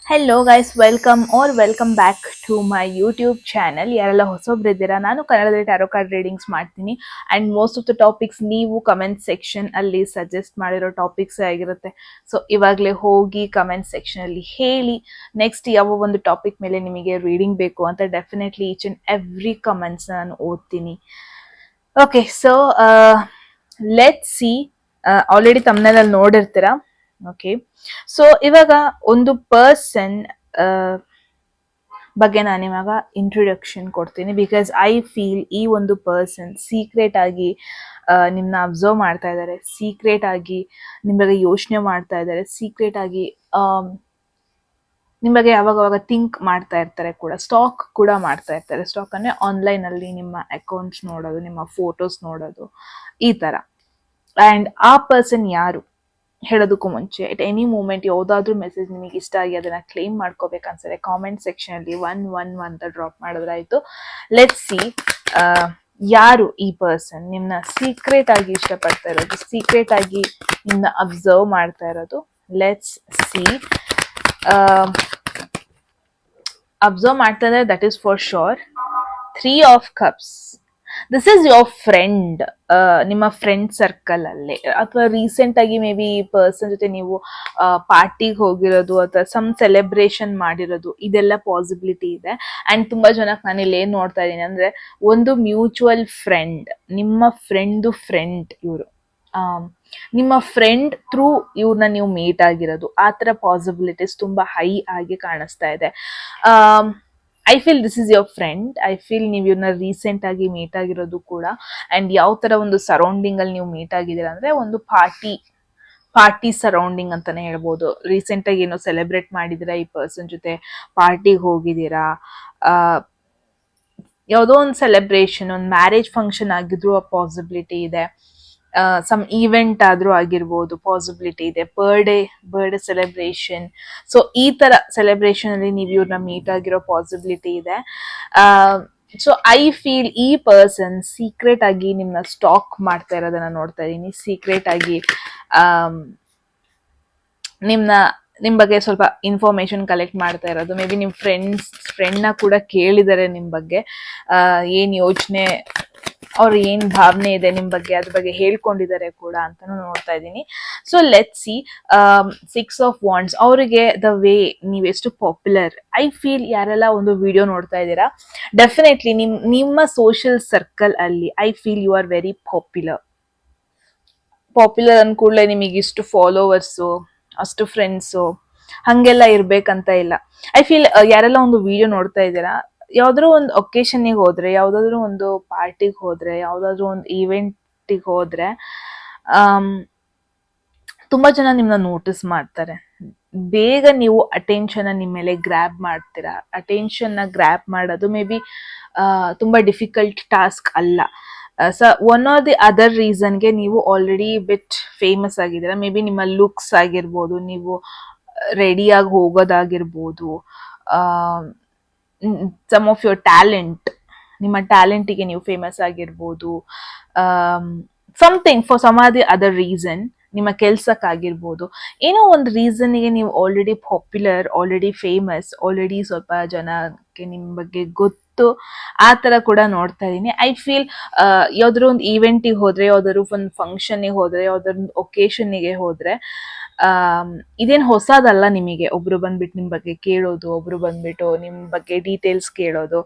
Hello guys, welcome back to my YouTube channel. ಯಾರೆಲ್ಲ ಹೊಸೊಬ್ರಿದ್ದೀರಾ, ನಾನು ಕನ್ನಡದಲ್ಲಿ ಟ್ಯಾರೋ ಕಾರ್ಡ್ ರೀಡಿಂಗ್ಸ್ ಮಾಡ್ತೀನಿ and most of the topics ನೀವು ಕಮೆಂಟ್ ಸೆಕ್ಷನ್ ಅಲ್ಲಿ ಸಜೆಸ್ಟ್ ಮಾಡಿರೋ ಟಾಪಿಕ್ಸ್ ಆಗಿರುತ್ತೆ. ಸೊ ಇವಾಗಲೇ ಹೋಗಿ ಕಮೆಂಟ್ ಸೆಕ್ಷನ್ ಅಲ್ಲಿ ಹೇಳಿ ನೆಕ್ಸ್ಟ್ ಯಾವ ಒಂದು ಟಾಪಿಕ್ ಮೇಲೆ ನಿಮಗೆ ರೀಡಿಂಗ್ ಬೇಕು ಅಂತ. Definitely each and every comments ನಾನು ಓದ್ತೀನಿ. Okay, so let's see. Already ತಮ್ಮನೇಲಿ ನೋಡಿರ್ತೀರಾ. ಓಕೆ, ಸೊ ಇವಾಗ ಒಂದು ಪರ್ಸನ್ ಬಗ್ಗೆ ನಾನು ಇವಾಗ ಇಂಟ್ರೊಡಕ್ಷನ್ ಕೊಡ್ತೀನಿ. ಬಿಕಾಸ್ ಐ ಫೀಲ್ ಈ ಒಂದು ಪರ್ಸನ್ ಸೀಕ್ರೆಟ್ ಆಗಿ ನಿಮ್ಮನ್ನ ಅಬ್ಸರ್ವ್ ಮಾಡ್ತಾ ಇದ್ದಾರೆ, ಸೀಕ್ರೆಟ್ ಆಗಿ ನಿಮ್ಮ ಬಗ್ಗೆ ಯೋಚನೆ ಮಾಡ್ತಾ ಇದ್ದಾರೆ, ಸೀಕ್ರೆಟ್ ಆಗಿ ನಿಮ್ಮ ಬಗ್ಗೆ ಯಾವಾಗ ಥಿಂಕ್ ಮಾಡ್ತಾ ಇರ್ತಾರೆ, ಕೂಡ ಸ್ಟಾಕ್ ಕೂಡ ಮಾಡ್ತಾ ಇರ್ತಾರೆ. ಸ್ಟಾಕ್ ಅಂದರೆ ಆನ್ಲೈನಲ್ಲಿ ನಿಮ್ಮ ಅಕೌಂಟ್ಸ್ ನೋಡೋದು, ನಿಮ್ಮ ಫೋಟೋಸ್ ನೋಡೋದು, ಈ ಥರ. ಆ್ಯಂಡ್ ಆ ಪರ್ಸನ್ ಯಾರು ಹೇಳೋದಕ್ಕೂ ಮುಂಚೆ, ಎಟ್ ಎನಿ ಮೂಮೆಂಟ್ ಯಾವುದಾದ್ರೂ ಮೆಸೇಜ್ ನಿಮಗೆ ಇಷ್ಟ ಆಗಿ ಅದನ್ನ ಕ್ಲೇಮ್ ಮಾಡ್ಕೋಬೇಕನ್ಸಿದೆ, ಕಾಮೆಂಟ್ ಸೆಕ್ಷನ್ ಅಲ್ಲಿ 111 ಅಂತ ಡ್ರಾಪ್ ಮಾಡಿದ್ರಾಯ್ತು. ಲೆಟ್ಸ್ ಸಿ ಯಾರು ಈ ಪರ್ಸನ್ ನಿಮ್ಮನ್ನ ಸೀಕ್ರೆಟ್ ಆಗಿ ಇಷ್ಟಪಡ್ತಾ ಇರೋದು, ಸೀಕ್ರೆಟ್ ಆಗಿ ನಿಮ್ಮನ್ನ ಅಬ್ಸರ್ವ್ ಮಾಡ್ತಾ ಇರೋದು. Let's see. ಅಬ್ಸರ್ವ್ ಮಾಡ್ತಾ ಇದ್ದಾರೆ, that is for sure. 3 of cups. This is your friend. ನಿಮ್ಮ ಫ್ರೆಂಡ್ ಸರ್ಕಲ್ ಅಲ್ಲಿ, ಅಥವಾ ರೀಸೆಂಟ್ ಆಗಿ ಮೇ ಬಿ ಈ ಪರ್ಸನ್ ಜೊತೆ ನೀವು ಪಾರ್ಟಿಗೆ ಹೋಗಿರೋದು ಅಥವಾ ಸಮ್ ಸೆಲೆಬ್ರೇಷನ್ ಮಾಡಿರೋದು, ಇದೆಲ್ಲ ಪಾಸಿಬಿಲಿಟಿ ಇದೆ. ಅಂಡ್ ತುಂಬಾ ಜನಕ್ಕೆ ನಾನು ಇಲ್ಲಿ ಏನ್ ನೋಡ್ತಾ ಇದ್ದೀನಿ ಅಂದ್ರೆ, ಒಂದು ಮ್ಯೂಚುವಲ್ ಫ್ರೆಂಡ್, ನಿಮ್ಮ ಫ್ರೆಂಡ್ ಇವರು, ನಿಮ್ಮ ಫ್ರೆಂಡ್ ಥ್ರೂ ಇವ್ರನ್ನ ನೀವು ಮೀಟ್ ಆಗಿರೋದು, ಆ ಥರ ಪಾಸಿಬಿಲಿಟೀಸ್ ತುಂಬಾ ಹೈ ಆಗಿ ಕಾಣಿಸ್ತಾ ಇದೆ. I feel this is your friend. I feel ನೀವು ಇವ್ರನ್ನ ರೀಸೆಂಟ್ ಆಗಿ ಮೀಟ್ ಆಗಿರೋದು ಕೂಡ. ಅಂಡ್ ಯಾವ ತರ ಒಂದು ಸರೌಂಡಿಂಗ್ ಅಲ್ಲಿ ನೀವು ಮೀಟ್ ಆಗಿದ್ದೀರಾ ಅಂದ್ರೆ, ಒಂದು ಪಾರ್ಟಿ ಸರೌಂಡಿಂಗ್ ಅಂತಾನೆ ಹೇಳ್ಬೋದು. ರೀಸೆಂಟ್ ಆಗಿ ಏನೋ ಸೆಲೆಬ್ರೇಟ್ ಮಾಡಿದಿರಾ ಈ ಪರ್ಸನ್ ಜೊತೆ, ಪಾರ್ಟಿಗೆ ಹೋಗಿದ್ದೀರಾ, ಯಾವುದೋ ಒಂದು ಸೆಲೆಬ್ರೇಷನ್, ಒಂದು ಮ್ಯಾರೇಜ್ ಫಂಕ್ಷನ್ ಆಗಿದ್ರು ಆ ಪಾಸಿಬಿಲಿಟಿ ಇದೆ. ಸಮ್ ಈವೆಂಟ್ ಆದ್ರೂ ಆಗಿರ್ಬೋದು, ಪಾಸಿಬಿಲಿಟಿ ಇದೆ. Birthday celebration. ಸೊ ಈ ತರ ಸೆಲೆಬ್ರೇಷನ್ ಅಲ್ಲಿ ನೀವು ಇವ್ರನ್ನ ಮೀಟ್ ಆಗಿರೋ ಪಾಸಿಬಿಲಿಟಿ ಇದೆ. ಸೊ ಐ ಫೀಲ್ ಈ ಪರ್ಸನ್ ಸೀಕ್ರೆಟ್ ಆಗಿ ನಿಮ್ನ ಸ್ಟಾಕ್ ಮಾಡ್ತಾ ಇರೋದನ್ನ ನೋಡ್ತಾ ಇದೀನಿ. ಸೀಕ್ರೆಟ್ ಆಗಿ ನಿಮ್ ಬಗ್ಗೆ ಸ್ವಲ್ಪ ಇನ್ಫಾರ್ಮೇಶನ್ ಕಲೆಕ್ಟ್ ಮಾಡ್ತಾ ಇರೋದು. ಮೇ ಬಿ ನಿಮ್ ಫ್ರೆಂಡ್ನ ಕೂಡ ಕೇಳಿದ್ದಾರೆ ನಿಮ್ ಬಗ್ಗೆ, ಏನ್ ಯೋಚನೆ, ಅವ್ರ ಏನ್ ಭಾವನೆ ಇದೆ ನಿಮ್ ಬಗ್ಗೆ, ಅದ್ರ ಬಗ್ಗೆ ಹೇಳ್ಕೊಂಡಿದ್ದಾರೆ ಕೂಡ ಅಂತಾನು ನೋಡ್ತಾ ಇದ್ದೀನಿ. So let's see. 6 of wands. ಅವರಿಗೆ ದ ವೇ ನೀವೆಷ್ಟು ಪಾಪ್ಯುಲರ್, ಐ ಫೀಲ್ ಯಾರೆಲ್ಲ ಒಂದು ವಿಡಿಯೋ ನೋಡ್ತಾ ಇದ್ದೀರಾ, ಡೆಫಿನೆಟ್ಲಿ ನಿಮ್ಮ ಸೋಷಿಯಲ್ ಸರ್ಕಲ್ ಅಲ್ಲಿ I feel you are very popular ಅಂದ ಕೂಡಲೇ ನಿಮಗೆ ಇಷ್ಟು ಫಾಲೋವರ್ಸು, ಅಷ್ಟು ಫ್ರೆಂಡ್ಸು, ಹಂಗೆಲ್ಲ ಇರ್ಬೇಕಂತ ಇಲ್ಲ. ಐ ಫೀಲ್ ಯಾರೆಲ್ಲ ಒಂದು ವಿಡಿಯೋ ನೋಡ್ತಾ ಇದ್ದೀರಾ, ಯಾವ್ದಾದ್ರು ಒಂದು ಒಕೇಶನ್ಗೆ ಹೋದ್ರೆ, ಯಾವ್ದಾದ್ರು ಒಂದು ಪಾರ್ಟಿಗೆ ಹೋದ್ರೆ, ಯಾವ್ದಾದ್ರು ಒಂದು ಈವೆಂಟಿಗೆ ಹೋದ್ರೆ, ತುಂಬಾ ಜನ ನಿಮ್ನ ನೋಟಿಸ್ ಮಾಡ್ತಾರೆ. ಬೇಗ ನೀವು ಅಟೆನ್ಷನ್ ನಿಮ್ಮ ಮೇಲೆ ಗ್ರ್ಯಾಬ್ ಮಾಡ್ತೀರಾ. ಅಟೆನ್ಷನ್ ಗ್ರ್ಯಾಬ್ ಮಾಡೋದು ಮೇ ಬಿ ತುಂಬಾ ಡಿಫಿಕಲ್ಟ್ ಟಾಸ್ಕ್ ಅಲ್ಲ. ಒನ್ ಆರ್ ದಿ ಅದರ್ ರೀಸನ್ಗೆ ನೀವು ಆಲ್ರೆಡಿ ಬಿಟ್ ಫೇಮಸ್ ಆಗಿದ್ದೀರಾ. ಮೇ ಬಿ ನಿಮ್ಮ ಲುಕ್ಸ್ ಆಗಿರ್ಬೋದು, ನೀವು ರೆಡಿಯಾಗಿ ಹೋಗೋದಾಗಿರ್ಬೋದು, ಸಮ್ ಆಫ್ ಯುವರ್ ಟ್ಯಾಲೆಂಟ್, ನಿಮ್ಮ ಟ್ಯಾಲೆಂಟಿಗೆ ನೀವು ಫೇಮಸ್ ಆಗಿರ್ಬೋದು, something for some or the other reason, ನಿಮ್ಮ ಕೆಲ್ಸಕ್ಕಾಗಿರ್ಬೋದು, ಏನೋ ಒಂದು ರೀಸನ್ಗೆ ನೀವು already popular, already famous, already ಸ್ವಲ್ಪ ಜನಕ್ಕೆ ನಿಮ್ಮ ಬಗ್ಗೆ ಗೊತ್ತು, ಆ ಥರ ಕೂಡ ನೋಡ್ತಾ ಇದ್ದೀನಿ. ಐ ಫೀಲ್ ಯಾವ್ದಾದ್ರು ಒಂದು ಈವೆಂಟಿಗೆ ಹೋದ್ರೆ, ಯಾವ್ದಾದ್ರು ಒಂದು ಫಂಕ್ಷನ್ಗೆ ಹೋದ್ರೆ, ಯಾವ್ದಾದ್ರು ಒಂದು ಒಕೇಶನ್ಗೆ ಹೋದ್ರೆ, ಇದೇನು ಹೊಸದಲ್ಲ ನಿಮಗೆ. ಒಬ್ರು ಬಂದ್ಬಿಟ್ಟು ನಿಮ್ ಬಗ್ಗೆ ಕೇಳೋದು, ಒಬ್ರು ಬಂದ್ಬಿಟ್ಟು ನಿಮ್ ಬಗ್ಗೆ ಡೀಟೇಲ್ಸ್ ಕೇಳೋದು,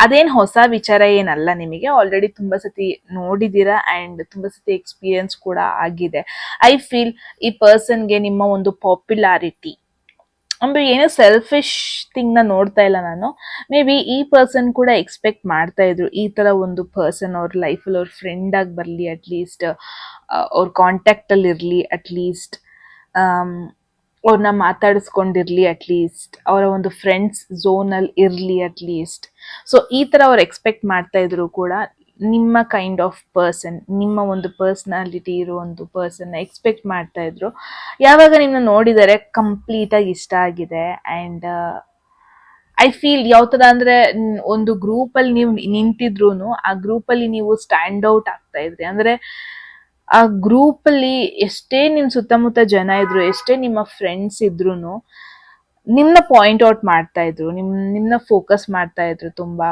ಅದೇನ್ ಹೊಸ ವಿಚಾರ ಏನಲ್ಲ ನಿಮಗೆ. ಆಲ್ರೆಡಿ ತುಂಬಾ ಸತಿ ನೋಡಿದೀರಾ ಅಂಡ್ ತುಂಬಾ ಸತಿ ಎಕ್ಸ್ಪೀರಿಯನ್ಸ್ ಕೂಡ ಆಗಿದೆ. ಐ ಫೀಲ್ ಈ ಪರ್ಸನ್ಗೆ ನಿಮ್ಮ ಒಂದು ಪಾಪ್ಯುಲಾರಿಟಿ ಅಂದ್ರೆ, ಏನೋ ಸೆಲ್ಫಿಶ್ ಥಿಂಗ್ ನ ನೋಡ್ತಾ ಇಲ್ಲ ನಾನು. ಮೇ ಬಿ ಈ ಪರ್ಸನ್ ಕೂಡ ಎಕ್ಸ್ಪೆಕ್ಟ್ ಮಾಡ್ತಾ ಇದ್ರು, ಈ ತರ ಒಂದು ಪರ್ಸನ್ ಅವ್ರ ಲೈಫಲ್ಲಿ ಅವ್ರ ಫ್ರೆಂಡ್ ಆಗಿ ಬರ್ಲಿ, ಅಟ್ಲೀಸ್ಟ್ ಅವ್ರ ಕಾಂಟ್ಯಾಕ್ಟ್ ಅಲ್ಲಿ ಇರ್ಲಿ, ಅಟ್ಲೀಸ್ಟ್ ಅವ್ರನ್ನ ಮಾತಾಡಿಸ್ಕೊಂಡಿರ್ಲಿ, ಅಟ್ಲೀಸ್ಟ್ ಅವರ ಒಂದು ಫ್ರೆಂಡ್ಸ್ ಝೋನ್ ಅಲ್ಲಿ ಇರ್ಲಿ ಅಟ್ಲೀಸ್ಟ್. ಸೊ ಈ ತರ ಅವ್ರು ಎಕ್ಸ್ಪೆಕ್ಟ್ ಮಾಡ್ತಾ ಇದ್ರು ಕೂಡ, ನಿಮ್ಮ ಕೈಂಡ್ ಆಫ್ ಪರ್ಸನ್, ನಿಮ್ಮ ಒಂದು ಪರ್ಸನಾಲಿಟಿ ಇರೋ ಒಂದು ಪರ್ಸನ್ ಎಕ್ಸ್ಪೆಕ್ಟ್ ಮಾಡ್ತಾ ಇದ್ರು. ಯಾವಾಗ ನಿಮ್ಮನ್ನ ನೋಡಿದರೆ ಕಂಪ್ಲೀಟ್ ಆಗಿ ಇಷ್ಟ ಆಗಿದೆ. ಅಂಡ್ ಐ ಫೀಲ್ ಯಾವ ತರ ಅಂದ್ರೆ, ಒಂದು ಗ್ರೂಪ್ ಅಲ್ಲಿ ನೀವು ನಿಂತಿದ್ರು, ಆ ಗ್ರೂಪ್ ಅಲ್ಲಿ ನೀವು ಸ್ಟ್ಯಾಂಡ್ ಔಟ್ ಆಗ್ತಾ ಇದ್ರಿ. ಅಂದ್ರೆ ಆ ಗ್ರೂಪ್ ಅಲ್ಲಿ ಎಷ್ಟೇ ನಿಮ್ ಸುತ್ತಮುತ್ತ ಜನ ಇದ್ರು, ಎಷ್ಟೇ ನಿಮ್ಮ ಫ್ರೆಂಡ್ಸ್ ಇದ್ರು, ನಿಮ್ನ ಪಾಯಿಂಟ್ ಔಟ್ ಮಾಡ್ತಾ ಇದ್ರು, ನಿಮ್ನ ಫೋಕಸ್ ಮಾಡ್ತಾ ಇದ್ರು ತುಂಬಾ.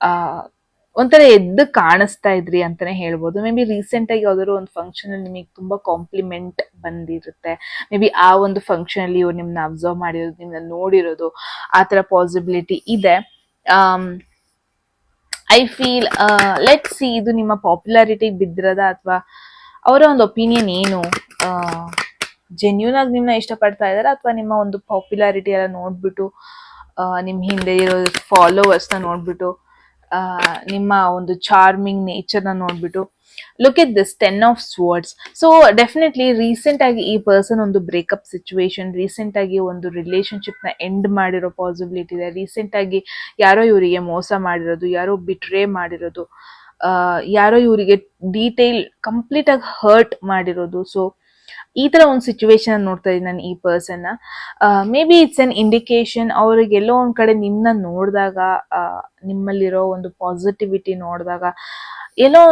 ಆ ಒಂಥರ ಎದ್ದು ಕಾಣಿಸ್ತಾ ಇದ್ರಿ ಅಂತಾನೆ ಹೇಳ್ಬೋದು. ಮೇ ಬಿ ರೀಸೆಂಟ್ ಆಗಿ ಯಾವ್ದಾದ್ರು ಒಂದು ಫಂಕ್ಷನ್ ಅಲ್ಲಿ ನಿಮಗೆ ತುಂಬಾ ಕಾಂಪ್ಲಿಮೆಂಟ್ ಬಂದಿರುತ್ತೆ. ಮೇ ಬಿ ಆ ಒಂದು ಫಂಕ್ಷನ್ ಅಲ್ಲಿ ಇವ್ರು ನಿಮ್ನ ಅಬ್ಸರ್ವ್ ಮಾಡಿರೋದು, ನಿಮ್ನ ನೋಡಿರೋದು, ಆ ತರ ಪಾಸಿಬಿಲಿಟಿ ಇದೆ. ಐ ಫೀಲ್ ಲೆಟ್ ಸಿ ಇದು ನಿಮ್ಮ ಪಾಪ್ಯುಲಾರಿಟಿಗೆ ಬಿದ್ದಿರೋದ ಅಥವಾ ಅವರ ಒಂದು ಒಪಿನಿಯನ್ ಏನು, ಜೆನ್ಯೂನ್ ಆಗಿ ನಿಮ್ನ ಇಷ್ಟಪಡ್ತಾ ಇದಾರೆ ಅಥವಾ ನಿಮ್ಮ ಒಂದು ಪಾಪ್ಯುಲಾರಿಟಿ ಎಲ್ಲ ನೋಡ್ಬಿಟ್ಟು ನಿಮ್ಮ ಹಿಂದೆ ಇರೋ ಫಾಲೋವರ್ಸ್ನ ನೋಡ್ಬಿಟ್ಟು ನಿಮ್ಮ ಒಂದು ಚಾರ್ಮಿಂಗ್ ನೇಚರ್ನ ನೋಡ್ಬಿಟ್ಟು. Look at this 10 of swords. So definitely recent ಆಗಿ ಈ ಪರ್ಸನ್ ಒಂದು ಬ್ರೇಕಪ್ ಸಿಚುವೇಶನ್, ರೀಸೆಂಟ್ ಆಗಿ ಒಂದು ರಿಲೇಶನ್ಶಿಪ್ ನ ಎಂಡ್ ಮಾಡಿರೋ ಪಾಸಿಬಿಲಿಟಿ ಇದೆ. ರೀಸೆಂಟ್ ಆಗಿ ಯಾರೋ ಇವರಿಗೆ ಮೋಸ ಮಾಡಿರೋದು, ಯಾರೋ ಬಿಟ್ರೇ ಮಾಡಿರೋದು, ಯಾರೋ ಇವರಿಗೆ ಡೀಟೇಲ್ ಕಂಪ್ಲೀಟ್ ಆಗಿ ಹರ್ಟ್ ಮಾಡಿರೋದು. ಸೊ ಈ ತರ ಒಂದು ಸಿಚುವೇಶನ್ ನೋಡ್ತಾ ಇದ್ದೀನಿ ನಾನು ಈ person. May be it's an indication ಅವ್ರಿಗೆ ಎಲ್ಲೋ ಒಂದ್ ಕಡೆ ನಿಮ್ನ ನೋಡಿದಾಗ, ನಿಮ್ಮಲ್ಲಿರೋ ಒಂದು ಪಾಸಿಟಿವಿಟಿ ನೋಡಿದಾಗ ಎಲ್ಲೋ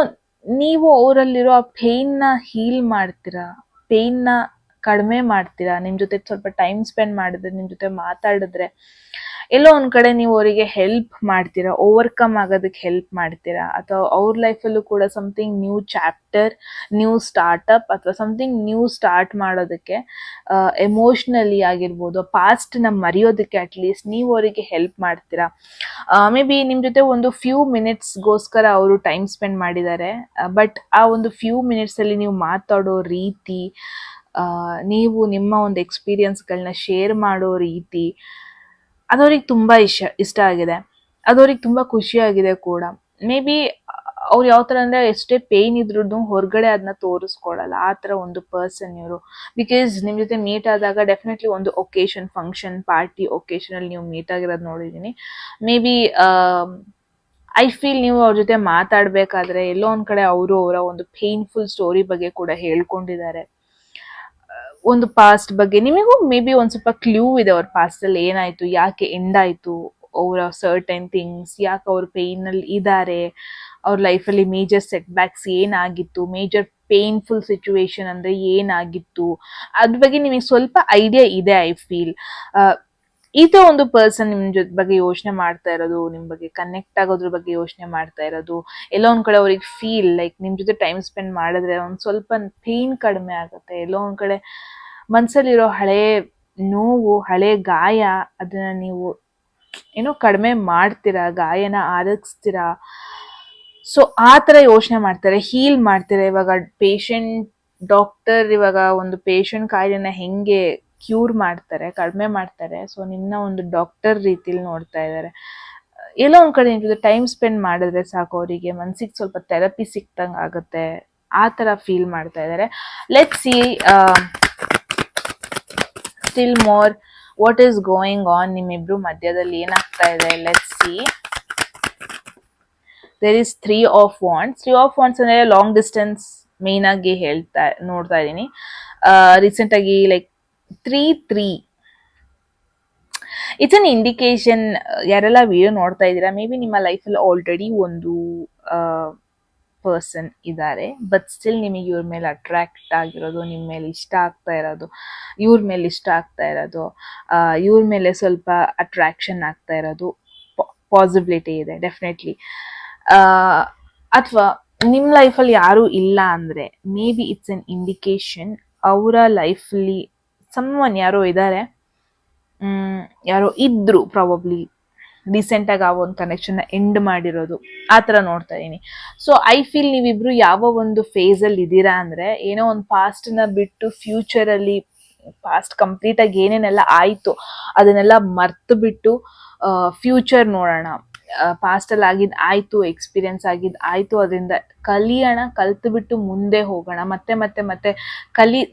ನೀವು ಅವರಲ್ಲಿರೋ ಆ ಪೇನ್ ನ ಹೀಲ್ ಮಾಡ್ತೀರಾ, ಪೇನ್ ನ ಕಡಿಮೆ ಮಾಡ್ತೀರಾ. ನಿಮ್ ಜೊತೆ ಸ್ವಲ್ಪ ಟೈಮ್ ಸ್ಪೆಂಡ್ ಮಾಡಿದ್ರೆ, ನಿಮ್ ಜೊತೆ ಮಾತಾಡಿದ್ರೆ ಎಲ್ಲೋ ಒಂದ್ ಕಡೆ ನೀವು ಅವರಿಗೆ ಹೆಲ್ಪ್ ಮಾಡ್ತೀರಾ, ಓವರ್ಕಮ್ ಆಗೋದಕ್ಕೆ ಹೆಲ್ಪ್ ಮಾಡ್ತೀರಾ. ಅಥವಾ ಅವ್ರ ಲೈಫಲ್ಲೂ ಕೂಡ something new chapter, new startup ಅಥವಾ ಸಮಥಿಂಗ್ ನ್ಯೂ ಸ್ಟಾರ್ಟ್ ಮಾಡೋದಕ್ಕೆ, ಎಮೋಷ್ನಲಿ ಆಗಿರ್ಬೋದು, ಪಾಸ್ಟ್ ನ ಮರೆಯೋದಕ್ಕೆ ಅಟ್ಲೀಸ್ಟ್ ನೀವು ಅವರಿಗೆ ಹೆಲ್ಪ್ ಮಾಡ್ತೀರಾ. ಮೇ ಬಿ ನಿಮ್ ಜೊತೆ ಒಂದು ಫ್ಯೂ ಮಿನಿಟ್ಸ್ಗೋಸ್ಕರ ಅವರು ಟೈಮ್ ಸ್ಪೆಂಡ್ ಮಾಡಿದ್ದಾರೆ. ಬಟ್ ಆ ಒಂದು ಫ್ಯೂ ಮಿನಿಟ್ಸ್ ಅಲ್ಲಿ ನೀವು ಮಾತಾಡೋ ರೀತಿ, ನೀವು ನಿಮ್ಮ ಒಂದು ಎಕ್ಸ್ಪೀರಿಯನ್ಸ್ಗಳನ್ನ ಶೇರ್ ಮಾಡೋ ರೀತಿ, ಅದವ್ರಿಗೆ ತುಂಬಾ ಇಷ್ಟ ಆಗಿದೆ. ಅದವ್ರಿಗೆ ತುಂಬಾ ಖುಷಿಯಾಗಿದೆ ಕೂಡ. ಮೇ ಬಿ ಅವ್ರು ಯಾವ ತರ ಅಂದ್ರೆ ಎಷ್ಟೇ ಪೇನ್ ಇದ್ರು ಹೊರಗಡೆ ಅದನ್ನ ತೋರಿಸ್ಕೊಳಲ್ಲ, ಆ ತರ ಒಂದು ಪರ್ಸನ್ ಇವರು. ಬಿಕಾಸ್ ನಿಮ್ ಜೊತೆ ಮೀಟ್ ಆದಾಗ ಡೆಫಿನೆಟ್ಲಿ ಒಂದು ಒಕೇಶನ್, ಫಂಕ್ಷನ್, ಪಾರ್ಟಿ ಒಕೇಶನ್ ಅಲ್ಲಿ ನೀವು ಮೀಟ್ ಆಗಿರೋದು ನೋಡಿದೀನಿ. ಮೇ ಬಿ ಐ ಫೀಲ್ ನೀವು ಅವ್ರ ಜೊತೆ ಮಾತಾಡ್ಬೇಕಾದ್ರೆ ಎಲ್ಲೋ ಒಂದ್ ಕಡೆ ಅವರು ಅವರ ಒಂದು ಪೇನ್ಫುಲ್ ಸ್ಟೋರಿ ಬಗ್ಗೆ ಕೂಡ ಹೇಳ್ಕೊಂಡಿದ್ದಾರೆ. ಒಂದು ಪಾಸ್ಟ್ ಬಗ್ಗೆ ನಿಮಗೂ ಮೇ ಬಿ ಒಂದ್ ಸ್ವಲ್ಪ ಕ್ಲೂ ಇದೆ ಅವ್ರ ಪಾಸ್ಟ್ ಅಲ್ಲಿ ಏನಾಯ್ತು, ಯಾಕೆ ಎಂಡ್ ಆಯ್ತು ಅವರ ಸರ್ಟನ್ ಥಿಂಗ್ಸ್, ಯಾಕೆ ಅವ್ರ ಪೇನ್ ಅಲ್ಲಿ ಇದ್ದಾರೆ, ಅವ್ರ ಲೈಫಲ್ಲಿ ಮೇಜರ್ ಸೆಟ್ ಬ್ಯಾಕ್ಸ್ ಏನಾಗಿತ್ತು, ಮೇಜರ್ ಪೇನ್ಫುಲ್ ಸಿಚುವೇಶನ್ ಅಂದ್ರೆ ಏನಾಗಿತ್ತು, ಅದ್ರ ಬಗ್ಗೆ ನಿಮಗೆ ಸ್ವಲ್ಪ ಐಡಿಯಾ ಇದೆ. ಐ ಫೀಲ್ ಈತ ಒಂದು ಪರ್ಸನ್ ನಿಮ್ ಬಗ್ಗೆ ಯೋಚನೆ ಮಾಡ್ತಾ ಇರೋದು, ನಿಮ್ ಬಗ್ಗೆ ಕನೆಕ್ಟ್ ಆಗೋದ್ರ ಬಗ್ಗೆ ಯೋಚನೆ ಮಾಡ್ತಾ ಇರೋದು. ಎಲ್ಲೋ ಒಂದ್ ಕಡೆ ಅವ್ರಿಗೆ ಫೀಲ್ ಲೈಕ್ ನಿಮ್ ಜೊತೆ ಟೈಮ್ ಸ್ಪೆಂಡ್ ಮಾಡಿದ್ರೆ ಒಂದ್ ಸ್ವಲ್ಪ ಪೇನ್ ಕಡಿಮೆ ಆಗುತ್ತೆ. ಎಲ್ಲೋ ಒಂದ್ ಕಡೆ ಮನ್ಸಲ್ಲಿರೋ ಹಳೆ ನೋವು, ಹಳೆ ಗಾಯ, ಅದನ್ನ ನೀವು ಏನೋ ಕಡಿಮೆ ಮಾಡ್ತೀರಾ, ಗಾಯನ ಆರಗಿಸ್ತೀರಾ. ಸೊ ಆ ತರ ಯೋಚನೆ ಮಾಡ್ತಾರೆ, ಹೀಲ್ ಮಾಡ್ತಾರೆ. ಇವಾಗ ಪೇಷಂಟ್ ಡಾಕ್ಟರ್ ಇವಾಗ ಒಂದು ಪೇಷಂಟ್ ಕಾಯಿಲೆನ ಹೆಂಗೆ ಕ್ಯೂರ್ ಮಾಡ್ತಾರೆ, ಕಡಿಮೆ ಮಾಡ್ತಾರೆ, ಸೊ ನಿನ್ನ ಒಂದು ಡಾಕ್ಟರ್ ರೀತಿಲಿ ನೋಡ್ತಾ ಇದ್ದಾರೆ. ಎಲ್ಲೋ ಒಂದ್ ಕಡೆ ನಿಮ್ ಟೈಮ್ ಸ್ಪೆಂಡ್ ಮಾಡಿದ್ರೆ ಸಾಕು, ಅವರಿಗೆ ಮನ್ಸಿಗೆ ಸ್ವಲ್ಪ ಥೆರಪಿ ಸಿಕ್ತಂಗ್ ಆಗುತ್ತೆ, ಆ ತರ ಫೀಲ್ ಮಾಡ್ತಾ ಇದ್ದಾರೆ. Let see still more what is going on ನಿಮ್ಮಿಬ್ರು ಮಧ್ಯದಲ್ಲಿ ಏನಾಗ್ತಾ ಇದೆ. Let see. There is 3 of wands. 3 of wands ಅಂದ್ರೆ ಲಾಂಗ್ ಡಿಸ್ಟೆನ್ಸ್ ಮೇನ್ ಆಗಿ ನೋಡ್ತಾ ಇದ್ದೀನಿ. ರೀಸೆಂಟ್ ಆಗಿ ಲೈಕ್ 3 ಇಟ್ಸ್ ಅನ್ ಇಂಡಿಕೇಶನ್. ಯಾರೆಲ್ಲ ವಿಡಿಯೋ ನೋಡ್ತಾ ಇದ್ದೀರಾ, ಮೇ ಬಿ ನಿಮ್ಮ ಲೈಫಲ್ಲಿ ಆಲ್ರೆಡಿ ಒಂದು ಪರ್ಸನ್ ಇದ್ದಾರೆ, ಬಟ್ ಸ್ಟಿಲ್ ನಿಮಗೆ ಇವ್ರ ಮೇಲೆ ಅಟ್ರಾಕ್ಟ್ ಆಗಿರೋದು, ನಿಮ್ಮ ಮೇಲೆ ಇಷ್ಟ ಆಗ್ತಾ ಇರೋದು, ಇವ್ರ ಮೇಲೆ ಇಷ್ಟ ಆಗ್ತಾ ಇರೋದು, ಇವ್ರ ಮೇಲೆ ಸ್ವಲ್ಪ ಅಟ್ರಾಕ್ಷನ್ ಆಗ್ತಾ ಇರೋದು ಪಾಸಿಬಿಲಿಟಿ ಇದೆ ಡೆಫಿನೆಟ್ಲಿ. ಅಥವಾ ನಿಮ್ಮ ಲೈಫಲ್ಲಿ ಯಾರೂ ಇಲ್ಲ ಅಂದರೆ may be it's an indication ಅವರ ಲೈಫಲ್ಲಿ ಸಮ್ವನ್ ಯಾರೋ ಇದ್ದಾರೆ, ಯಾರೋ ಇದ್ರು ಪ್ರಾಬಬ್ಲಿ ರೀಸೆಂಟ್ ಆಗಿ ಆ ಒಂದು ಕನೆಕ್ಷನ್ ಎಂಡ್ ಮಾಡಿರೋದು, ಆ ತರ ನೋಡ್ತಾ ಇದೀನಿ. ಸೊ ಐ ಫೀಲ್ ನೀವಿಬ್ರು ಯಾವ ಒಂದು ಫೇಸ್ ಅಲ್ಲಿ ಇದ್ದೀರಾ ಅಂದ್ರೆ, ಏನೋ ಒಂದು ಪಾಸ್ಟ್ ನ ಬಿಟ್ಟು ಫ್ಯೂಚರ್ ಅಲ್ಲಿ, ಪಾಸ್ಟ್ ಕಂಪ್ಲೀಟ್ ಆಗಿ ಏನೇನೆಲ್ಲ ಆಯ್ತು ಅದನ್ನೆಲ್ಲ ಮರ್ತು ಬಿಟ್ಟು ಫ್ಯೂಚರ್ ನೋಡೋಣ. ಪಾಸ್ಟ್ ಅಲ್ಲಿ ಆಗಿದ್ ಆಯ್ತು, ಎಕ್ಸ್ಪೀರಿಯನ್ಸ್ ಆಗಿದ್ ಆಯ್ತು, ಅದರಿಂದ ಕಲಿಯೋಣ, ಕಲ್ತು ಬಿಟ್ಟು ಮುಂದೆ ಹೋಗೋಣ. ಮತ್ತೆ ಮತ್ತೆ ಮತ್ತೆ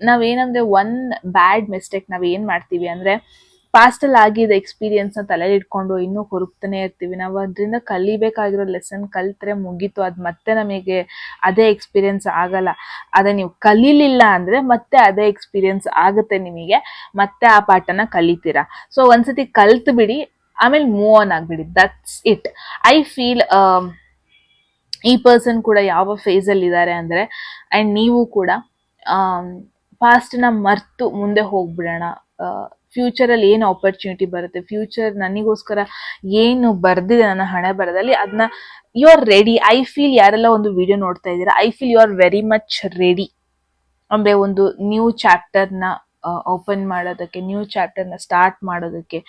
ನಾವೇನಂದ್ರೆ ಒನ್ ಬ್ಯಾಡ್ ಮಿಸ್ಟೇಕ್ ನಾವ್ ಏನ್ ಮಾಡ್ತೀವಿ ಅಂದ್ರೆ, ಪಾಸ್ಟ್ ಅಲ್ಲಿ ಆಗಿದ್ದ ಎಕ್ಸ್ಪೀರಿಯನ್ಸ್ ನ ತಲೆಯಲ್ಲಿ ಇಟ್ಕೊಂಡು ಇನ್ನೂ ಹುರುಕ್ತಾನೆ ಇರ್ತೀವಿ. ನಾವು ಅದರಿಂದ ಕಲಿಬೇಕಾಗಿರೋ ಲೆಸನ್ ಕಲ್ತ್ರೆ ಮುಗೀತು, ಅದ್ ಮತ್ತೆ ನಮಗೆ ಅದೇ ಎಕ್ಸ್ಪೀರಿಯನ್ಸ್ ಆಗಲ್ಲ. ಅದೇ ನೀವು ಕಲೀಲಿಲ್ಲ ಅಂದ್ರೆ ಮತ್ತೆ ಅದೇ ಎಕ್ಸ್ಪೀರಿಯನ್ಸ್ ಆಗುತ್ತೆ ನಿಮಗೆ, ಮತ್ತೆ ಆ ಪಾಠನ ಕಲಿತೀರಾ. ಸೊ ಒಂದ್ಸತಿ ಕಲ್ತ್ ಬಿಡಿ, ಆಮೇಲೆ ಮೂವ್ ಆನ್ ಆಗ್ಬಿಡಿ, ದಟ್ಸ್ ಇಟ್. ಐ ಫೀಲ್ ಈ ಪರ್ಸನ್ ಕೂಡ ಯಾವ ಫೇಸ್ ಅಲ್ಲಿ ಇದ್ದಾರೆ ಅಂದ್ರೆ, ಅಂಡ್ ನೀವು ಕೂಡ ಪಾಸ್ಟ್ ನ ಮರ್ತು ಮುಂದೆ ಹೋಗ್ಬಿಡೋಣ, ಫ್ಯೂಚರಲ್ಲಿ ಏನು ಆಪರ್ಚುನಿಟಿ ಬರುತ್ತೆ, ಫ್ಯೂಚರ್ ನನಗೋಸ್ಕರ ಏನು ಬರ್ದಿದೆ ನನ್ನ ಹಣೆ ಬರದಲ್ಲಿ, ಅದನ್ನ you are ready. I feel ಯಾರೆಲ್ಲ ಒಂದು ವಿಡಿಯೋ ನೋಡ್ತಾ ಇದ್ದೀರಾ, I feel you are very much ready. ಅಂದ್ರೆ ಒಂದು ನ್ಯೂ ಚಾಪ್ಟರ್ನ ಓಪನ್ ಮಾಡೋದಕ್ಕೆ, ನ್ಯೂ ಚಾಪ್ಟರ್ನ ಸ್ಟಾರ್ಟ್ ಮಾಡೋದಕ್ಕೆ,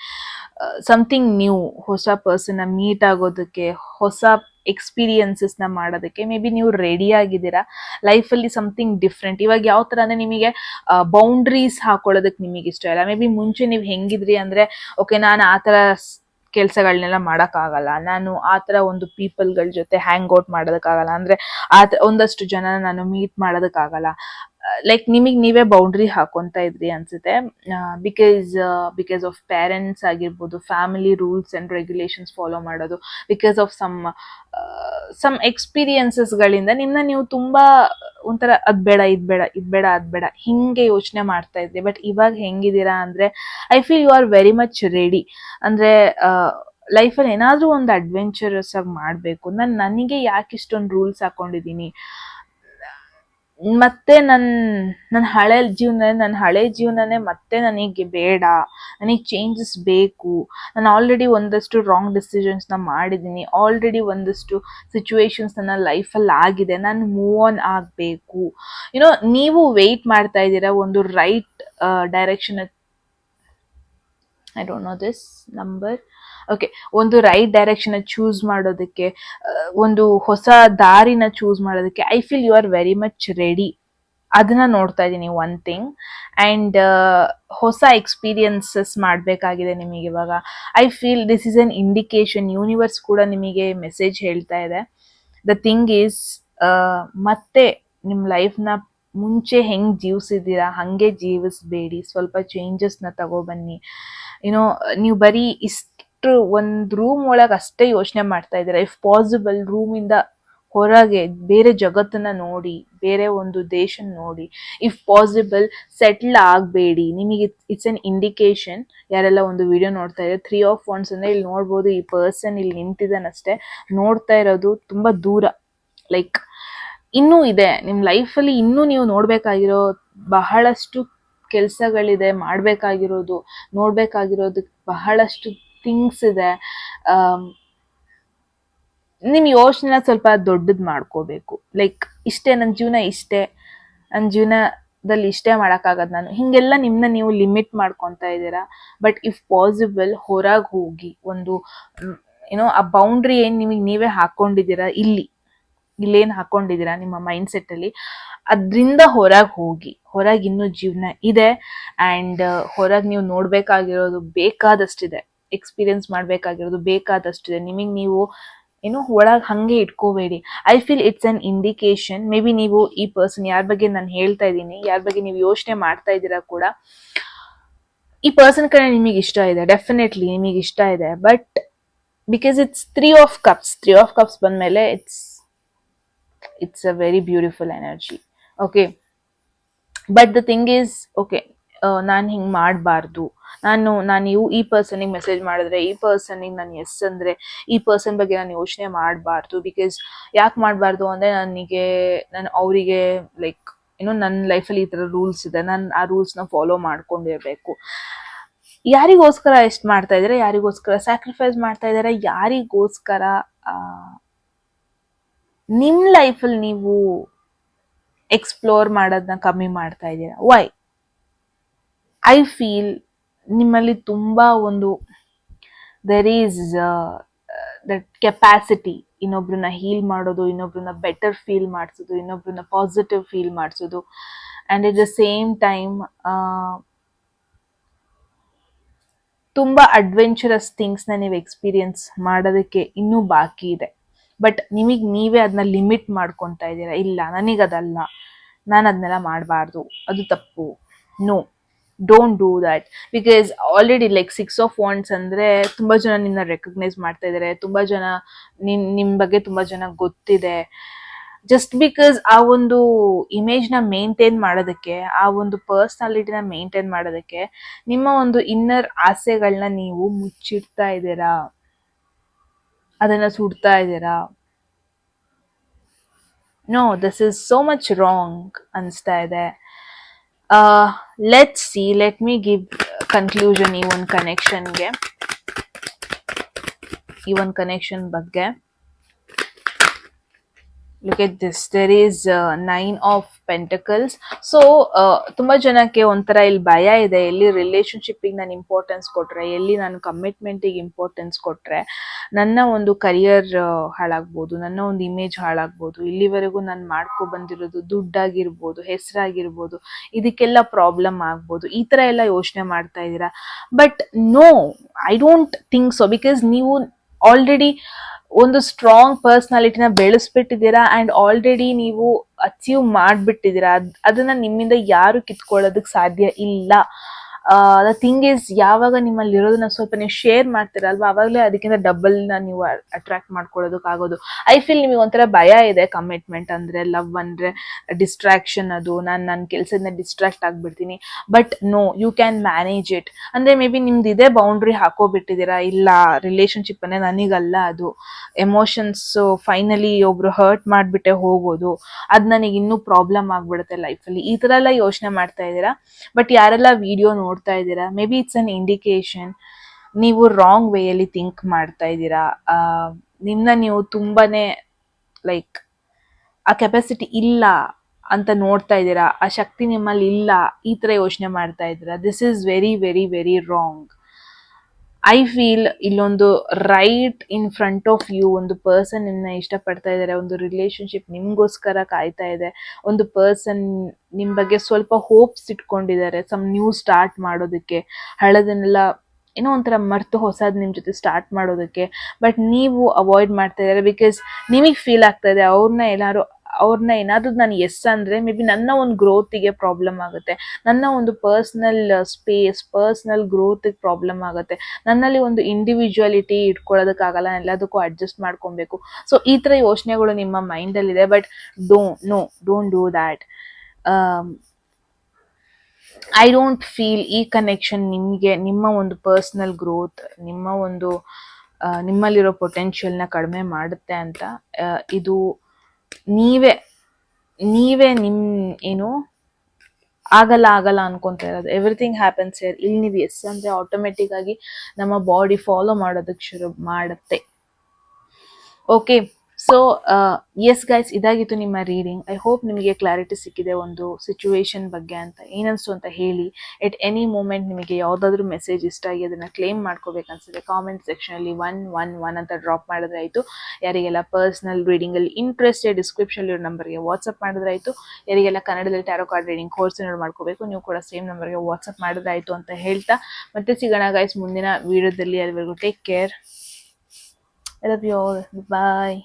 ಸಮಥಿಂಗ್ ನ್ಯೂ, ಹೊಸ ಪರ್ಸನ್ನ ಮೀಟ್ ಆಗೋದಕ್ಕೆ, ಹೊಸ ಎಕ್ಸ್ಪೀರಿಯನ್ಸಸ್ನ ಮಾಡೋದಕ್ಕೆ ಮೇ ಬಿ ನೀವು ರೆಡಿ ಆಗಿದ್ದೀರಾ. ಲೈಫಲ್ಲಿ ಸಮಥಿಂಗ್ ಡಿಫ್ರೆಂಟ್. ಇವಾಗ ಯಾವ ಥರ ಅಂದರೆ ನಿಮಗೆ ಬೌಂಡ್ರೀಸ್ ಹಾಕೊಳ್ಳೋದಕ್ಕೆ ನಿಮಗೆ ಇಷ್ಟ ಇಲ್ಲ. ಮೇ ಬಿ ಮುಂಚೆ ನೀವು ಹೆಂಗಿದ್ರಿ ಅಂದರೆ, ಓಕೆ ನಾನು ಆ ಥರ ಕೆಲಸಗಳನ್ನೆಲ್ಲ ಮಾಡೋಕ್ಕಾಗಲ್ಲ, ನಾನು ಆ ಥರ ಒಂದು ಪೀಪಲ್ಗಳ ಜೊತೆ ಹ್ಯಾಂಗ್ ಔಟ್ ಮಾಡೋದಕ್ಕಾಗಲ್ಲ, ಅಂದರೆ ಒಂದಷ್ಟು ಜನ ನಾನು ಮೀಟ್ ಮಾಡೋದಕ್ಕಾಗಲ್ಲ. ಲೈಕ್ ನಿಮಗೆ ನೀವೇ ಬೌಂಡ್ರಿ ಹಾಕೊಂತ ಇದ್ರಿ ಅನ್ಸುತ್ತೆ. ಬಿಕಾಸ್ ಆಫ್ ಪೇರೆಂಟ್ಸ್ ಆಗಿರ್ಬೋದು, family rules and regulations follow ಮಾಡೋದು, ಬಿಕಾಸ್ ಆಫ್ ಸಮ್ ಎಕ್ಸ್ಪೀರಿಯನ್ಸಸ್ಗಳಿಂದ ನಿಮ್ಮನ್ನ ನೀವು ತುಂಬ ಒಂಥರ ಅದು ಬೇಡ ಇದು ಬೇಡ ಇದು ಬೇಡ ಅದು ಬೇಡ ಹಿಂಗೆ ಯೋಚನೆ ಮಾಡ್ತಾ ಇದ್ರಿ. ಬಟ್ ಇವಾಗ ಹೆಂಗಿದ್ದೀರಾ ಅಂದರೆ I feel you are very much ready. ಅಂದರೆ ಲೈಫಲ್ಲಿ ಏನಾದರೂ ಒಂದು ಅಡ್ವೆಂಚರಸ್ ಆಗಿ ಮಾಡಬೇಕು, ನನಗೆ ಯಾಕೆ ಇಷ್ಟೊಂದು ರೂಲ್ಸ್ ಹಾಕೊಂಡಿದ್ದೀನಿ, ಮತ್ತೆ ನನ್ನ ಹಳೆ ಜೀವನನೇ ಮತ್ತೆ ನನಗೆ ಬೇಡ, ನನಗೆ ಚೇಂಜಸ್ ಬೇಕು. ನಾನು ಆಲ್ರೆಡಿ ಒಂದಷ್ಟು ರಾಂಗ್ ಡಿಸಿಷನ್ಸ್ನ ಮಾಡಿದ್ದೀನಿ, ಆಲ್ರೆಡಿ ಒಂದಷ್ಟು ಸಿಚುವೇಶನ್ಸ್ ನನ್ನ ಲೈಫಲ್ಲಿ ಆಗಿದೆ, ನಾನು ಮೂವ್ ಆನ್ ಆಗಬೇಕು. ನೀವು ವೆಯ್ಟ್ ಮಾಡ್ತಾ ಇದ್ದೀರಾ ಒಂದು right direction. I don't know this number. Okay, ಒಂದು ರೈಟ್ ಡೈರೆಕ್ಷನ್ ಚೂಸ್ ಮಾಡೋದಕ್ಕೆ, ಒಂದು ಹೊಸ ದಾರಿನ ಚೂಸ್ ಮಾಡೋದಕ್ಕೆ I feel you are very much ready. ಅದನ್ನ ನೋಡ್ತಾ ಇದ್ದೀನಿ ಒನ್ ಥಿಂಗ್. ಆ್ಯಂಡ್ ಹೊಸ ಎಕ್ಸ್ಪೀರಿಯನ್ಸಸ್ ಮಾಡಬೇಕಾಗಿದೆ ನಿಮಗೆ ಇವಾಗ. I feel this is an indication. Universe ಕೂಡ ನಿಮಗೆ ಮೆಸೇಜ್ ಹೇಳ್ತಾ ಇದೆ. ದ ಥಿಂಗ್ ಈಸ್, ಮತ್ತೆ ನಿಮ್ಮ ಲೈಫ್ನ ಮುಂಚೆ ಹೆಂಗೆ ಜೀವಿಸಿದ್ದೀರಾ ಹಾಗೆ ಜೀವಿಸಬೇಡಿ, ಸ್ವಲ್ಪ ಚೇಂಜಸ್ನ ತಗೊಬನ್ನಿ. ನೀವು ಬರೀ ಇಷ್ಟು ಒಂದು ರೂಮ್ ಒಳಗೆ ಅಷ್ಟೇ ಯೋಚನೆ ಮಾಡ್ತಾ ಇದ್ದೀರಾ. ಇಫ್ ಪಾಸಿಬಲ್ ರೂಮಿಂದ ಹೊರಗೆ ಬೇರೆ ಜಗತ್ತನ್ನ ನೋಡಿ, ಬೇರೆ ಒಂದು ದೇಶ ನೋಡಿ. ಇಫ್ ಪಾಸಿಬಲ್ ಸೆಟ್ಲ್ ಆಗಬೇಡಿ. ನಿಮಗೆ ಇಟ್ಸ್ ಅನ್ ಇಂಡಿಕೇಶನ್. ಯಾರೆಲ್ಲ ಒಂದು ವಿಡಿಯೋ ನೋಡ್ತಾ ಇದ್ದಾರೆ, 3 of Wands ಅಂದರೆ ಇಲ್ಲಿ ನೋಡ್ಬೋದು, ಈ ಪರ್ಸನ್ ಇಲ್ಲಿ ನಿಂತಿದ್ದಾನಷ್ಟೇ, ನೋಡ್ತಾ ಇರೋದು ತುಂಬ ದೂರ. ಲೈಕ್ ಇನ್ನೂ ಇದೆ ನಿಮ್ಮ ಲೈಫಲ್ಲಿ, ಇನ್ನೂ ನೀವು ನೋಡಬೇಕಾಗಿರೋ ಬಹಳಷ್ಟು ಕೆಲಸಗಳಿದೆ, ಮಾಡಬೇಕಾಗಿರೋದು, ನೋಡಬೇಕಾಗಿರೋದಕ್ಕೆ ಬಹಳಷ್ಟು ಥಿಂಗ್ಸ್ ಇದೆ. ನಿಮ್ಮ ಯೋಚನೆನ ಸ್ವಲ್ಪ ದೊಡ್ಡದು ಮಾಡ್ಕೋಬೇಕು. ಲೈಕ್ ಇಷ್ಟೇ ನನ್ನ ಜೀವನ, ಇಷ್ಟೇ ನನ್ನ ಜೀವನದಲ್ಲಿ ಇಷ್ಟೇ ಮಾಡೋಕ್ಕಾಗದು ನಾನು, ಹೀಗೆಲ್ಲ ನಿಮ್ಮನ್ನ ನೀವು ಲಿಮಿಟ್ ಮಾಡ್ಕೊತಾ ಇದ್ದೀರಾ. ಬಟ್ ಇಫ್ ಪಾಸಿಬಲ್ ಹೊರಗೆ ಹೋಗಿ, ಒಂದು ಆ ಬೌಂಡ್ರಿ ಏನು ನಿಮಗೆ ನೀವೇ ಹಾಕ್ಕೊಂಡಿದ್ದೀರಾ, ಇಲ್ಲೇನು ಹಾಕ್ಕೊಂಡಿದ್ದೀರಾ ನಿಮ್ಮ ಮೈಂಡ್ಸೆಟ್ಟಲ್ಲಿ, ಅದರಿಂದ ಹೊರಗೆ ಹೋಗಿ. ಹೊರಗೆ ಇನ್ನೂ ಜೀವನ ಇದೆ. ಆ್ಯಂಡ್ ಹೊರಗೆ ನೀವು ನೋಡಬೇಕಾಗಿರೋದು ಬೇಕಾದಷ್ಟಿದೆ, ಎಕ್ಸ್ಪೀರಿಯನ್ಸ್ ಮಾಡಬೇಕಾಗಿರೋದು ಬೇಕಾದಷ್ಟಿದೆ. ನಿಮಗೆ ನೀವು ಒಳಗೆ ಹಾಗೆ ಇಟ್ಕೋಬೇಡಿ. I feel it's an indication. Maybe ನೀವು ಈ ಪರ್ಸನ್, ಯಾರ ಬಗ್ಗೆ ನಾನು ಹೇಳ್ತಾ ಇದ್ದೀನಿ, ಯಾರ ಬಗ್ಗೆ ನೀವು ಯೋಚನೆ ಮಾಡ್ತಾ ಇದ್ದೀರಾ ಕೂಡ, ಈ ಪರ್ಸನ್ ಕಡೆ ನಿಮಗೆ ಇಷ್ಟ ಇದೆ, ಡೆಫಿನೆಟ್ಲಿ ನಿಮಗೆ ಇಷ್ಟ ಇದೆ. But because it's 3 of Cups, 3 of Cups ಬಂದಮೇಲೆ it's a very beautiful energy. Okay, but the thing is, okay ನಾನು ಹಿಂಗೆ ಮಾಡಬಾರ್ದು, ನಾನು ಈ ಪರ್ಸನಿಗೆ ಮೆಸೇಜ್ ಮಾಡಿದ್ರೆ, ಈ ಪರ್ಸನಿಗೆ ನಾನು ಎಸ್ ಅಂದರೆ, ಈ ಪರ್ಸನ್ ಬಗ್ಗೆ ನಾನು ಯೋಚನೆ ಮಾಡಬಾರ್ದು. ಬಿಕಾಸ್ ಯಾಕೆ ಮಾಡಬಾರ್ದು ಅಂದರೆ, ನಾನು ಅವರಿಗೆ ಲೈಕ್ ನನ್ನ ಲೈಫಲ್ಲಿ ಈ ಥರ ರೂಲ್ಸ್ ಇದೆ, ನಾನು ಆ ರೂಲ್ಸ್ನ ಫಾಲೋ ಮಾಡ್ಕೊಂಡಿರಬೇಕು. ಯಾರಿಗೋಸ್ಕರ ಎಷ್ಟು ಮಾಡ್ತಾ ಇದ್ದಾರೆ, ಯಾರಿಗೋಸ್ಕರ ಸ್ಯಾಕ್ರಿಫೈಸ್ ಮಾಡ್ತಾ ಇದ್ದಾರೆ, ಯಾರಿಗೋಸ್ಕರ ನಿಮ್ಮ ಲೈಫಲ್ಲಿ ನೀವು ಎಕ್ಸ್ಪ್ಲೋರ್ ಮಾಡೋದನ್ನ ಕಮ್ಮಿ ಮಾಡ್ತಾ ಇದ್ದೀರಾ? ವೈ? ಐ ಫೀಲ್ ನಿಮ್ಮಲ್ಲಿ ತುಂಬ ಒಂದು ದೆರ್ ಈಸ್ ದಟ್ ಕೆಪಾಸಿಟಿ, ಇನ್ನೊಬ್ರನ್ನ ಹೀಲ್ ಮಾಡೋದು, ಇನ್ನೊಬ್ರನ್ನ ಬೆಟರ್ ಫೀಲ್ ಮಾಡಿಸೋದು, ಇನ್ನೊಬ್ರನ್ನ ಪಾಸಿಟಿವ್ ಫೀಲ್ ಮಾಡಿಸೋದು. And at the same time ತುಂಬ ಅಡ್ವೆಂಚರಸ್ ಥಿಂಗ್ಸ್ನ ನೀವು ಎಕ್ಸ್ಪೀರಿಯನ್ಸ್ ಮಾಡೋದಕ್ಕೆ ಇನ್ನೂ ಬಾಕಿ ಇದೆ. ಬಟ್ ನೀವೇ ಅದನ್ನ ಲಿಮಿಟ್ ಮಾಡ್ಕೊತಾ ಇದ್ದೀರಾ. ಇಲ್ಲ, ನನಗದಲ್ಲ, ನಾನು ಅದನ್ನೆಲ್ಲ ಮಾಡಬಾರ್ದು, ಅದು ತಪ್ಪು. No, don't do that. Because already like 6 of Wands ಅಂದರೆ ತುಂಬ ಜನ ನಿಮ್ಮನ್ನ ರೆಕಗ್ನೈಸ್ ಮಾಡ್ತಾ ಇದ್ದಾರೆ, ತುಂಬ ಜನ ನಿಮ್ಮ ಬಗ್ಗೆ ತುಂಬ ಜನ ಗೊತ್ತಿದೆ. ಜಸ್ಟ್ ಬಿಕಾಸ್ ಆ ಒಂದು ಇಮೇಜ್ನ ಮೇಂಟೈನ್ ಮಾಡೋದಕ್ಕೆ, ಆ ಒಂದು ಪರ್ಸ್ನಾಲಿಟಿನ ಮೇಂಟೈನ್ ಮಾಡೋದಕ್ಕೆ ನಿಮ್ಮ ಒಂದು ಇನ್ನರ್ ಆಸೆಗಳನ್ನ ನೀವು ಮುಚ್ಚಿಡ್ತಾ ಇದ್ದೀರಾ, ಅದನ್ನು ಸುಡ್ತಾ ಇದ್ದೀರಾ. No, this is so much wrong ಅನಿಸ್ತಾ ಇದೆ. ಲೆಟ್ ಮೀ ಗಿವ್ ಕನ್ಕ್ಲೂಷನ್ ಈ ಒಂದು ಕನೆಕ್ಷನ್ ಬಗ್ಗೆ. Look at this, there is 9 of Pentacles. So ತುಂಬಾ ಜನಕ್ಕೆ ಒಂಥರ ಇಲ್ಲಿ ಭಯ ಇದೆ, ಎಲ್ಲಿ ರಿಲೇಶನ್ಶಿಪ್ಪಿಗೆ ನಾನು ಇಂಪಾರ್ಟೆನ್ಸ್ ಕೊಟ್ರೆ, ಎಲ್ಲಿ ನಾನು ಕಮಿಟ್ಮೆಂಟಿಗೆ ಇಂಪಾರ್ಟೆನ್ಸ್ ಕೊಟ್ರೆ ನನ್ನ ಒಂದು ಕರಿಯರ್ ಹಾಳಾಗ್ಬೋದು, ನನ್ನ ಒಂದು ಇಮೇಜ್ ಹಾಳಾಗ್ಬೋದು, ಇಲ್ಲಿವರೆಗೂ ನಾನು ಮಾಡ್ಕೊ ಬಂದಿರೋದು ದುಡ್ಡಾಗಿರ್ಬೋದು, ಹೆಸರಾಗಿರ್ಬೋದು, ಇದಕ್ಕೆಲ್ಲ ಪ್ರಾಬ್ಲಮ್ ಆಗ್ಬೋದು, ಈ ಥರ ಎಲ್ಲ ಯೋಚನೆ ಮಾಡ್ತಾ ಇದ್ದೀರಾ. But no, I don't think so. Because ನೀವು ಆಲ್ರೆಡಿ ಒಂದು ಸ್ಟ್ರಾಂಗ್ ಪರ್ಸ್ನಾಲಿಟಿನ ಬೆಳೆಸ್ಬಿಟ್ಟಿದ್ದೀರಾ ಆ್ಯಂಡ್ ಆಲ್ರೆಡಿ ನೀವು ಅಚೀವ್ ಮಾಡಿಬಿಟ್ಟಿದ್ದೀರಾ. ಅದನ್ನ ನಿಮ್ಮಿಂದ ಯಾರು ಕಿತ್ಕೊಳ್ಳೋದಕ್ಕೆ ಸಾಧ್ಯ ಇಲ್ಲ. ದ ಥಿಂಗ್ ಈಸ್, ಯಾವಾಗ ನಿಮ್ಮಲ್ಲಿ ಇರೋದನ್ನ ಸ್ವಲ್ಪ ನೀವು ಶೇರ್ ಮಾಡ್ತೀರಲ್ವಾ, ಅವಾಗಲೇ ಅದಕ್ಕಿಂತ ಡಬಲ್ನ ನೀವು ಅಟ್ರಾಕ್ಟ್ ಮಾಡ್ಕೊಳ್ಳೋದಕ್ಕಾಗೋದು. ಐ ಫೀಲ್ ನಿಮಗೆ ಒಂಥರ ಭಯ ಇದೆ ಕಮಿಟ್ಮೆಂಟ್ ಅಂದರೆ, ಲವ್ ಅಂದರೆ ಡಿಸ್ಟ್ರಾಕ್ಷನ್, ಅದು ನಾನು ನನ್ನ ಕೆಲಸದಿಂದ ಡಿಸ್ಟ್ರಾಕ್ಟ್ ಆಗಿಬಿಡ್ತೀನಿ. But no, you can manage it. ಅಂದರೆ ಮೇ ಬಿ ನಿಮ್ದು ಇದೇ ಬೌಂಡ್ರಿ ಹಾಕೋಬಿಟ್ಟಿದ್ದೀರಾ, ಇಲ್ಲ ರಿಲೇಷನ್ಶಿಪ್ ಅಂದರೆ ನನಗಲ್ಲ, ಅದು ಎಮೋಷನ್ಸು ಫೈನಲಿ ಒಬ್ರು ಹರ್ಟ್ ಮಾಡಿಬಿಟ್ಟೆ ಹೋಗೋದು, ಅದು ನನಗೆ ಇನ್ನೂ ಪ್ರಾಬ್ಲಮ್ ಆಗಿಬಿಡುತ್ತೆ ಲೈಫಲ್ಲಿ, ಈ ಥರ ಎಲ್ಲ ಯೋಚನೆ ಮಾಡ್ತಾ ಇದ್ದೀರಾ. ಬಟ್ ಯಾರೆಲ್ಲ ವಿಡಿಯೋ ನೋಡ್ತಾ ಇದ್ದೀರಾ, may be it's an indication ನೀವು ರಾಂಗ್ ವೇಯಲ್ಲಿ ಥಿಂಕ್ ಮಾಡ್ತಾ ಇದ್ದೀರಾ. ನಿಮ್ಮನ್ನ ನೀವು ತುಂಬಾನೇ ಲೈಕ್ ಆ ಕೆಪಾಸಿಟಿ ಇಲ್ಲ ಅಂತ ನೋಡ್ತಾ ಇದ್ದೀರಾ, ಆ ಶಕ್ತಿ ನಿಮ್ಮಲ್ಲಿ ಇಲ್ಲ, ಈ ಥರ ಯೋಚನೆ ಮಾಡ್ತಾ ಇದ್ದೀರಾ. This is very very very wrong. I feel ಇಲ್ಲೊಂದು right in front of you ಒಂದು ಪರ್ಸನ್ ನಿಮ್ಮನ್ನ ಇಷ್ಟಪಡ್ತಾ ಇದ್ದಾರೆ, ಒಂದು ರಿಲೇಶನ್ಶಿಪ್ ನಿಮಗೋಸ್ಕರ ಕಾಯ್ತಾ ಇದೆ, ಒಂದು ಪರ್ಸನ್ ನಿಮ್ಮ ಬಗ್ಗೆ ಸ್ವಲ್ಪ ಹೋಪ್ಸ್ ಇಟ್ಕೊಂಡಿದ್ದಾರೆ, ಸಮ್ ನ್ಯೂ ಸ್ಟಾರ್ಟ್ ಮಾಡೋದಕ್ಕೆ, ಹಳದನ್ನೆಲ್ಲ ಏನೋ ಒಂಥರ ಮರ್ತು ಹೊಸದು ನಿಮ್ಮ ಜೊತೆ ಸ್ಟಾರ್ಟ್ ಮಾಡೋದಕ್ಕೆ. ಬಟ್ ನೀವು ಅವಾಯ್ಡ್ ಮಾಡ್ತಾ ಇದ್ದಾರೆ ಬಿಕಾಸ್ ನಿಮಗೆ ಫೀಲ್ ಆಗ್ತಾ ಇದೆ ಅವ್ರನ್ನ ಏನಾದರೂ ನಾನು ಎಸ್ ಅಂದರೆ ಮೇ ಬಿ ನನ್ನ ಒಂದು ಗ್ರೋತಿಗೆ ಪ್ರಾಬ್ಲಮ್ ಆಗುತ್ತೆ, ನನ್ನ ಒಂದು ಪರ್ಸ್ನಲ್ ಸ್ಪೇಸ್, ಪರ್ಸ್ನಲ್ ಗ್ರೋತಿಗೆ ಪ್ರಾಬ್ಲಮ್ ಆಗುತ್ತೆ, ನನ್ನಲ್ಲಿ ಒಂದು ಇಂಡಿವಿಜುವಾಲಿಟಿ ಇಟ್ಕೊಳ್ಳೋದಕ್ಕಾಗಲ್ಲ, ಎಲ್ಲದಕ್ಕೂ ಅಡ್ಜಸ್ಟ್ ಮಾಡ್ಕೊಬೇಕು. ಸೊ ಈ ಥರ ಯೋಚನೆಗಳು ನಿಮ್ಮ ಮೈಂಡಲ್ಲಿದೆ. But don't do that. I don't feel ಈ ಕನೆಕ್ಷನ್ ನಿಮಗೆ ನಿಮ್ಮ ಒಂದು ಪರ್ಸ್ನಲ್ ಗ್ರೋತ್, ನಿಮ್ಮ ಒಂದು ನಿಮ್ಮಲ್ಲಿರೋ ಪೊಟೆನ್ಷಿಯಲ್ನ ಕಡಿಮೆ ಮಾಡುತ್ತೆ ಅಂತ. ಇದು ನೀವೇ ಏನು ಆಗಲ್ಲ ಅನ್ಕೊಂತ ಇರೋದು. Everything happens here. ಇಲ್ಲಿ ನೀವು ಎಸ್ ಅಂದರೆ ಆಟೋಮೆಟಿಕ್ ಆಗಿ ನಮ್ಮ ಬಾಡಿ ಫಾಲೋ ಮಾಡೋದಕ್ಕೆ ಶುರು ಮಾಡುತ್ತೆ. ಓಕೆ, ಸೊ ಎಸ್ ಗೈಸ್, ಇದಾಗಿತ್ತು ನಿಮ್ಮ ರೀಡಿಂಗ್. ಐ ಹೋಪ್ ನಿಮಗೆ ಕ್ಲಾರಿಟಿ ಸಿಕ್ಕಿದೆ ಒಂದು ಸಿಚುವೇಶನ್ ಬಗ್ಗೆ ಅಂತ. ಏನನ್ನಿಸ್ತು ಅಂತ ಹೇಳಿ. ಎಟ್ ಎನಿ ಮೂಮೆಂಟ್ ನಿಮಗೆ ಯಾವುದಾದ್ರೂ ಮೆಸೇಜ್ ಇಷ್ಟ ಆಗಿ ಅದನ್ನು ಕ್ಲೇಮ್ ಮಾಡ್ಕೋಬೇಕನ್ಸಿದೆ ಕಾಮೆಂಟ್ ಸೆಕ್ಷನಲ್ಲಿ 111 ಅಂತ ಡ್ರಾಪ್ ಮಾಡಿದ್ರೆ ಆಯಿತು. ಯಾರಿಗೆಲ್ಲ ಪರ್ಸ್ನಲ್ ರೀಡಿಂಗಲ್ಲಿ ಇಂಟ್ರೆಸ್ಟೆಡ್, ಡಿಸ್ಕ್ರಿಪ್ಷನ್ ಇರೋ ನಂಬರ್ಗೆ ವಾಟ್ಸಪ್ ಮಾಡಿದ್ರೆ ಆಯಿತು. ಯಾರಿಗೆಲ್ಲ ಕನ್ನಡದಲ್ಲಿ ಟ್ಯಾರೋ ಕಾರ್ಡ್ ರೀಡಿಂಗ್ ಕೋರ್ಸ್ ಮಾಡ್ಕೋಬೇಕು, ನೀವು ಕೂಡ ಸೇಮ್ ನಂಬರ್ಗೆ ವಾಟ್ಸಪ್ ಮಾಡಿದ್ರೆ ಆಯಿತು ಅಂತ ಹೇಳ್ತಾ ಮತ್ತೆ ಸಿಗೋಣ ಗೈಸ್ ಮುಂದಿನ ವಿಡಿಯೋದಲ್ಲಿ. ಅಲ್ಲಿವರೆಗೂ take care. I love you all. Bye.